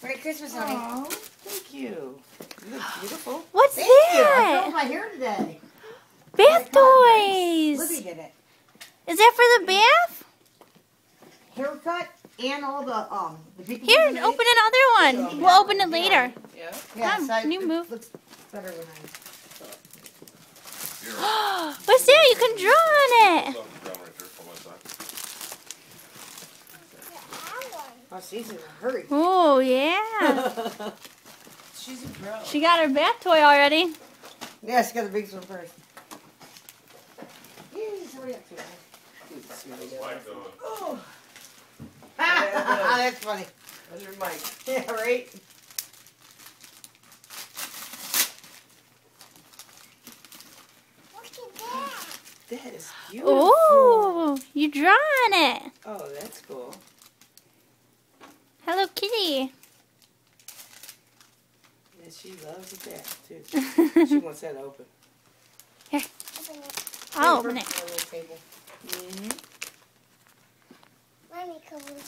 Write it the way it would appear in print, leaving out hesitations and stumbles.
Merry Christmas, honey. Oh, thank you. You look beautiful. What's Thank that? you. I curled my hair today. Bath Libby toys. did it. Is that for the bath? Haircut and all the people. Here, open another one. We'll open it later. Yeah. Yes, Can you it move? looks better when What's that? You can draw on it. Oh, she's in a hurry. Oh, yeah. She's a pro. She got her bath toy already. Yeah, she got the biggest one first. Hurry up, too. Oh. That's funny. That's your mic. Yeah, right? That is beautiful. Oh, you draw on it. Oh, that's cool. Hello, Kitty. Yeah, she loves a bath, too. She wants that open. Here. I'll open it. On the table. Mm-hmm. Mommy, come on.